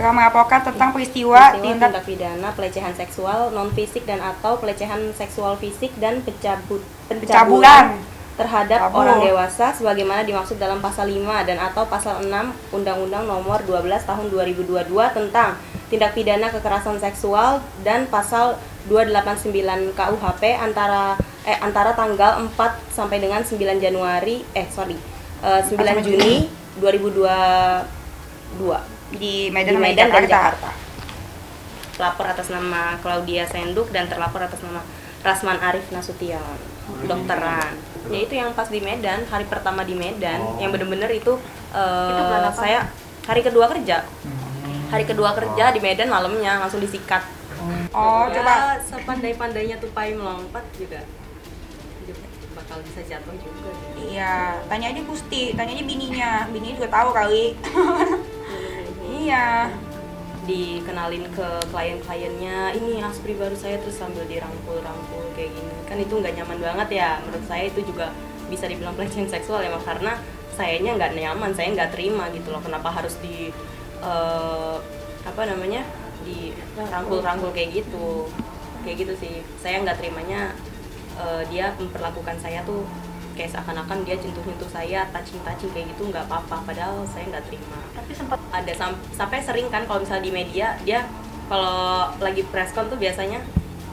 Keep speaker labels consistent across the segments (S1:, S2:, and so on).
S1: telah melaporkan tentang peristiwa
S2: tindak pidana pelecehan seksual non fisik dan atau pelecehan seksual fisik dan pencabulan terhadap orang dewasa sebagaimana dimaksud dalam pasal 5 dan atau pasal 6 Undang-Undang Nomor 12 Tahun 2022 tentang tindak pidana kekerasan seksual dan pasal 289 KUHP antara tanggal 4 sampai dengan 9 Juni 2022
S1: di Medan dan Jakarta.
S2: Pelapor atas nama Claudia Senduk dan terlapor atas nama Rasman Arif Nasution, dokteran. Ya itu yang pas di Medan, hari pertama di Medan, yang bener-bener itu saya hari kedua kerja. Hari kedua kerja di Medan, malamnya langsung disikat.
S1: Coba
S2: sepandai-pandainya tupai melompat juga bakal bisa jatuh juga.
S1: Iya, tanya aja Gusti, tanya aja bininya juga tahu kali. Iya.
S2: Dikenalin ke klien-kliennya, ini aspri baru saya, terus sambil dirangkul-rangkul kayak gini. Kan itu nggak nyaman banget ya, menurut saya itu juga bisa dibilang pelecehan seksual ya, karena sayanya nggak nyaman, saya nggak terima gitu loh, kenapa harus di dirangkul-rangkul kayak gitu sih. Saya nggak terimanya dia memperlakukan saya tuh kayak seakan-akan dia jentuh-jentuh saya, touching kayak gitu, nggak apa-apa, padahal saya nggak terima. Tapi sempat ada sampai sering kan kalau misalnya di media, dia kalau lagi press con tuh biasanya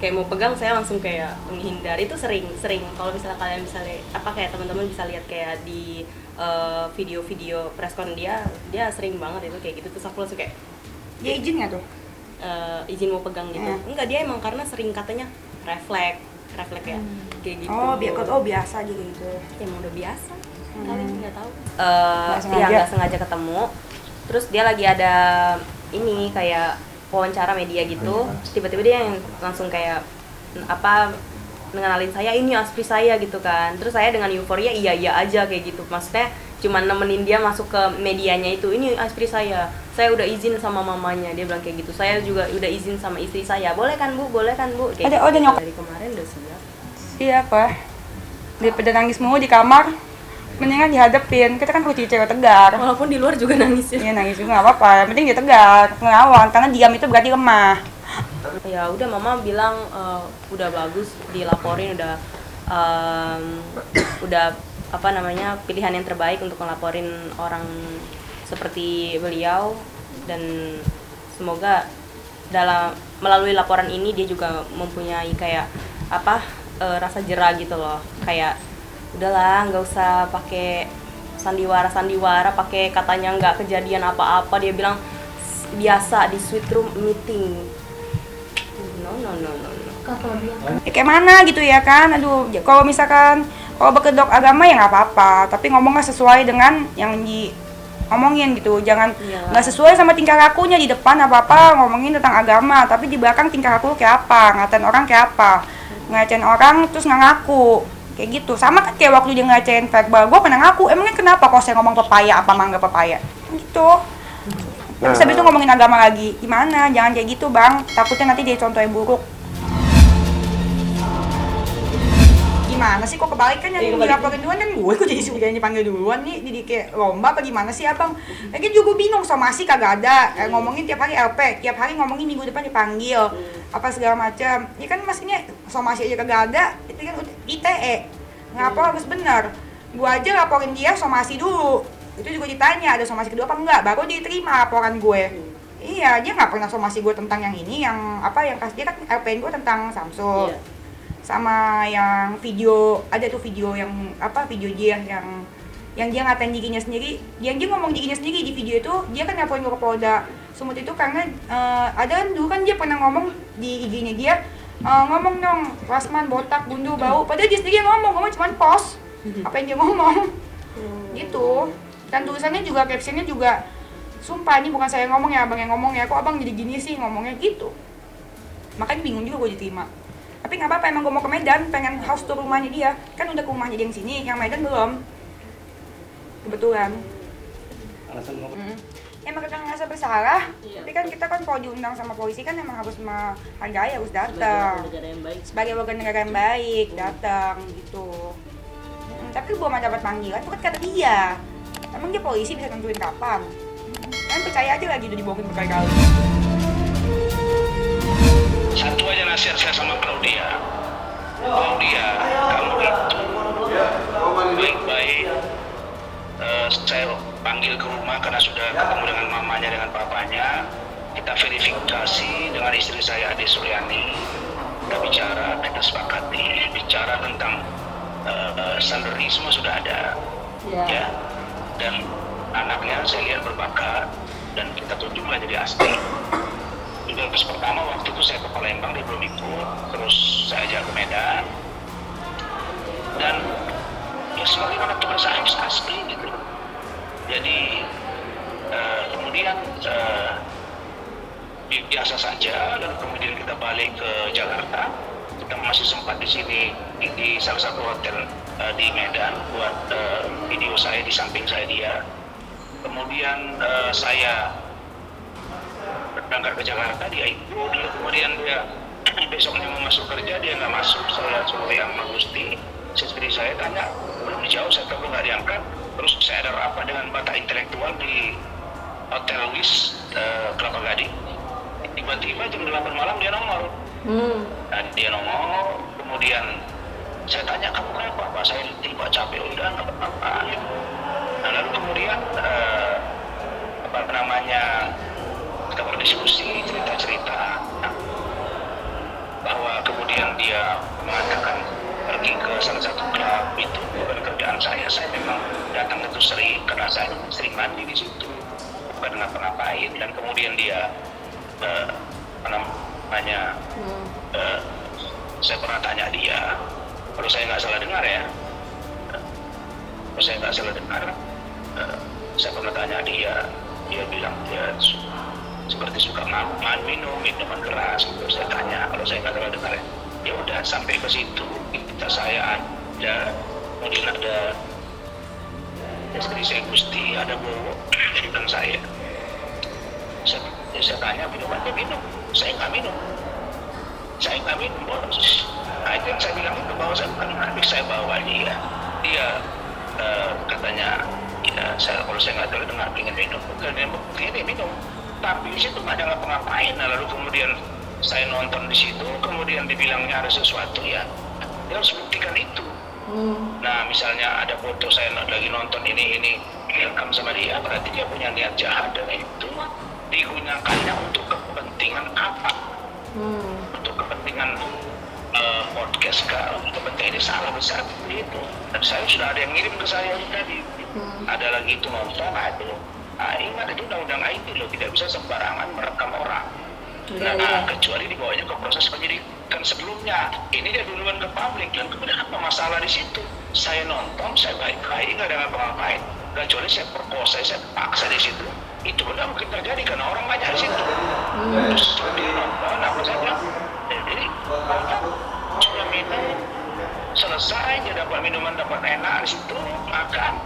S2: kayak mau pegang saya langsung kayak menghindar. Itu sering kalau misalnya kalian bisa kayak teman-teman bisa lihat kayak di video-video press con dia sering banget itu kayak gitu, terus aku langsung kayak
S1: dia izin nggak tuh?
S2: Izin mau pegang gitu. Enggak, dia emang karena sering katanya refleks ya kayak gitu.
S1: Biasa aja gitu.
S2: Emang udah biasa. Kalian nggak tahu. Nggak sengaja ketemu. Terus dia lagi ada ini kayak wawancara media gitu. Tiba-tiba dia yang langsung kayak ngenalin saya, ini aspri saya gitu kan. Terus saya dengan euforia iya aja kayak gitu. Maksudnya cuma nemenin dia masuk ke medianya itu, ini aspri saya udah izin sama mamanya, dia bilang kayak gitu. Saya juga udah izin sama istri saya, boleh kan bu kayak
S1: ada
S2: gitu.
S1: nyok
S2: Dari kemarin udah siap.
S1: Iya apa, daripada nangis mulu di kamar mendingan dihadapin. Kita kan harus jadi cewek tegar,
S2: walaupun di luar juga nangis ya.
S1: Iya, nangis juga nggak apa-apa, yang penting dia tegar, ngelawan, karena diam itu berarti lemah.
S2: Ya udah, mama bilang udah bagus dilaporin, udah pilihan yang terbaik untuk ngelaporin orang seperti beliau, dan semoga melalui laporan ini dia juga mempunyai kayak rasa jera gitu loh, kayak udahlah nggak usah pakai sandiwara pakai katanya nggak kejadian apa-apa. Dia bilang biasa di sweet room meeting. No.
S1: Kayak mana gitu ya kan. Aduh, kalau misalkan berkedok agama ya nggak apa-apa, tapi ngomongnya sesuai dengan yang diomongin gitu. Jangan nggak sesuai sama tingkah lakunya. Di depan apa-apa ngomongin tentang agama, tapi di belakang tingkah laku kayak apa, ngatain orang kayak apa, ngecewain orang terus nggak ngaku kayak gitu. Sama kan kayak waktu dia ngecewain verbal, gue pernah ngaku, emangnya kenapa kalau saya ngomong pepaya apa mangga pepaya gitu. Terus habis itu ngomongin agama lagi, gimana? Jangan kayak gitu bang, takutnya nanti dia contoh yang buruk. Gimana sih, kok kebalikan yang dilaporin duluan kan gue, kok jadi sudah dipanggil duluan nih, jadi kayak lomba apa gimana sih abang? Lagi juga gue bingung, somasi kagak ada, ngomongin tiap hari LP, tiap hari ngomongin minggu depan dipanggil, apa segala macam. Ya kan maksudnya somasi aja kagak ada, itu kan ITE, ngapa harus benar? Gue aja laporin dia somasi dulu, itu juga ditanya ada somasi kedua apa enggak, baru diterima laporan gue. Iya, dia nggak pernah somasi gue tentang yang ini, yang dia kan LPN gue tentang Samsul. Sama yang video, ada tuh video yang video dia yang dia ngatain giginya sendiri, yang dia ngomong giginya sendiri di video itu. Dia kan laporin ke Polda Sumut itu karena ada kan dulu kan dia pernah ngomong di IG-nya dia, ngomong dong Rasman botak, gundul, bau, padahal dia sendiri yang ngomong cuma post apa yang dia ngomong gitu. Dan tulisannya juga, captionnya juga, sumpah ini bukan saya ngomong ya, abang yang ngomong ya, kok abang jadi gini sih ngomongnya gitu. Makanya bingung juga gue diterima. Tapi nggak apa-apa, emang gue mau ke Medan, pengen house tour rumahnya dia. Kan udah ke rumahnya dia yang sini, yang Medan belum. Kebetulan.
S2: Alasan ngomong?
S1: Emang kita ngerasa bersalah, tapi kan kita kan kalau diundang sama polisi kan emang harus menghargai, harus datang. Sebagai warga negara yang baik, datang gitu. Tapi belum ada dapat panggilan, itu kan kata dia. Emang dia polisi bisa tentuin kapan? Kan percaya aja lagi udah dibohongin berkali-kali.
S3: Satu aja nasihat saya sama Claudia, kamu itu baik-baik. Saya panggil ke rumah karena sudah ketemu dengan mamanya, dengan papanya. Kita verifikasi dengan istri saya Ade Suryani. Kita bicara, kita sepakati, bicara tentang salary semua sudah ada, ya. Dan anaknya saya lihat berbakat dan kita tunjuklah jadi asli. Juga terus pertama waktu itu saya ke Palembang, dia belum ikut, terus saya ajak ke Medan. Dan ya sebagaimana tugas saya asli gitu. Jadi kemudian biasa saja, dan kemudian kita balik ke Jakarta. Kita masih sempat di sini di salah satu hotel di Medan buat video saya, di samping saya dia. Kemudian saya berangkat ke Jakarta, dia ikut. Kemudian dia besoknya mau masuk kerja, dia nggak masuk. Saya suruh yang Magusti, istri saya tanya, belum dijawab, saya tahu nggak diangkat. Terus saya ada rapat dengan Batak Intelektual di Hotel Wis Kelapa Gading. Tiba-tiba jam 8 malam dia nongol. Nah, dia nongol, kemudian saya tanya, kamu kenapa Pak? Saya tiba capek, udah nggak apa-apa gitu. Nah, lalu kemudian kita berdiskusi, cerita-cerita, bahwa kemudian dia mengatakan pergi ke salah satu klub itu bukan kerjaan saya memang datang itu sering karena saya sering mandi di situ, bukan ngapa-ngapain. Dan kemudian dia saya pernah tanya dia, kalau saya nggak salah dengar ya, saya pernah tanya dia bilang dia seperti suka minuman keras gitu. Saya tanya, kalau saya nggak salah dengar ya, ya udah sampai ke situ. Saya ada, kemudian ada istri saya Gusti, ada Bowo dan saya tanya, minuman dia minum, saya nggak minum bos. Nah, itu yang saya bilang itu, bahwa saya bukan habis, saya bawa dia katanya ya, kalau saya nggak tahu dengar pengen minum, bukan dia minum, tapi di situ nggak ada ngapa-ngapain. Nah, lalu kemudian saya nonton di situ, kemudian dibilangnya ada sesuatu, ya dia harus buktikan itu. Nah, misalnya ada foto saya lagi nonton ini direkam sama dia, berarti dia punya niat jahat, dan itu digunakannya untuk kepentingan apa? Untuk kepentingan podcast kah? Untuk kepentingan ini salah besar seperti itu. Dan saya sudah ada yang ngirim ke saya tadi. Ada lagi itu nonton, ingat itu undang-undang IT loh, tidak bisa sembarangan merekam orang. Kecuali dibawanya ke proses penyidikan sebelumnya. Ini dia duluan ke publik, dan kemudian apa masalah di situ? Saya nonton, saya baik-baik, nggak ada ngapa-ngapain. Kecuali saya perkosa, saya paksa di situ. Itu benar mungkin terjadi karena orang banyak di situ. Terus dia nonton, apa saya bilang, jadi sudah minum, selesai, dia dapat minuman, dapat enak di situ, makan,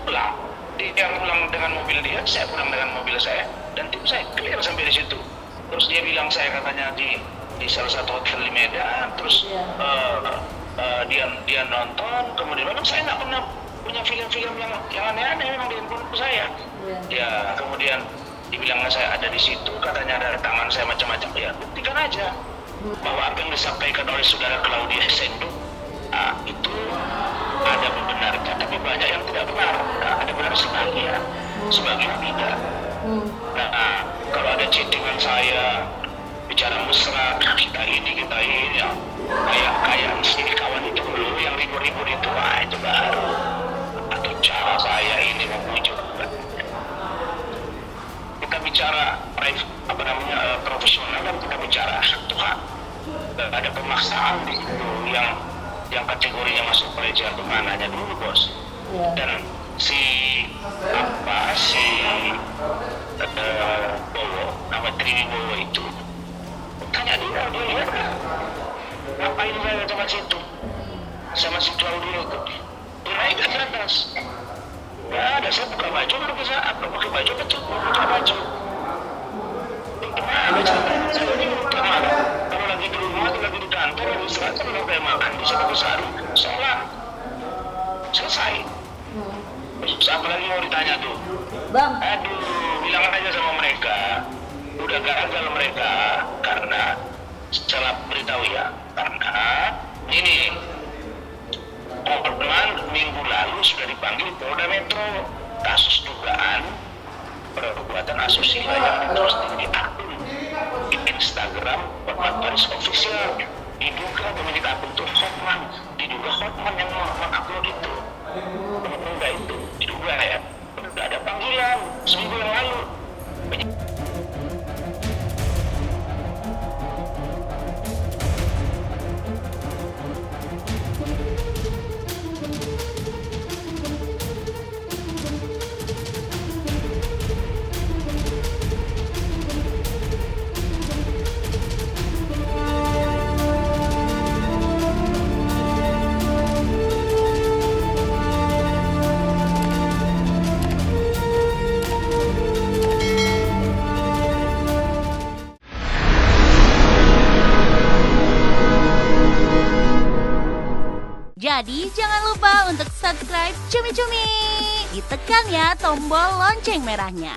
S3: pulang. Dia pulang dengan mobil dia, saya pulang dengan mobil saya, dan tim saya clear sampai di situ. Terus dia bilang, saya katanya di salah satu hotel di Medan, terus dia nonton, kemudian memang saya nggak pernah punya film-film yang aneh-aneh memang di handphone saya. Ya, kemudian dibilangnya saya ada di situ, katanya ada tangan saya macam-macam. Ya, buktikan aja bahwa apa yang disampaikan oleh saudara Claudia Senduk itu ada benarnya, tapi banyak yang tidak benar. Ada benar sebagian tidak. Nah, kalau ada chattingan saya bicara mesra, kita ini ya, kayak istri kawan itu dulu yang ribut-ribut itu, itu baru. Atau cara saya ini memujuk. Kita bicara profesional, dan kita bicara hak Tuhan. Dan ada pemaksaan di situ yang kategorinya masuk pelecehan kemana-nya dulu, bos. Dan si Bowo, nama Triwi Bowo itu, tanya dia lihat kan? Ngapain saya sama situ? Sama si Claudia itu. Dia naik ke atas. Nggak ada, saya buka baju, pakai baju betul, buka baju. Gimana caranya? Saya ini kemana? Kalau lagi di rumah, lagi di kantor, lagi istirahat, kalau lagi makan, bisa pakai sarung, sholat. Selesai. Terus apa lagi mau ditanya tuh?
S2: Bang,
S3: Aduh, bilang aja sama mereka. Udah gagal mereka karena salah beritahu ya. Karena ini korban minggu lalu sudah dipanggil Polda Metro kasus dugaan perbuatan asusila yang terus di akun di Instagram Hotman Paris Official. Diduga pemilik akun itu Hotman, diduga Hotman yang mengupload itu. Enggak itu, diduga ya. Udah ada panggilan seminggu yang lalu.
S4: Jadi jangan lupa untuk subscribe Cumi Cumi. Ditekan ya tombol lonceng merahnya.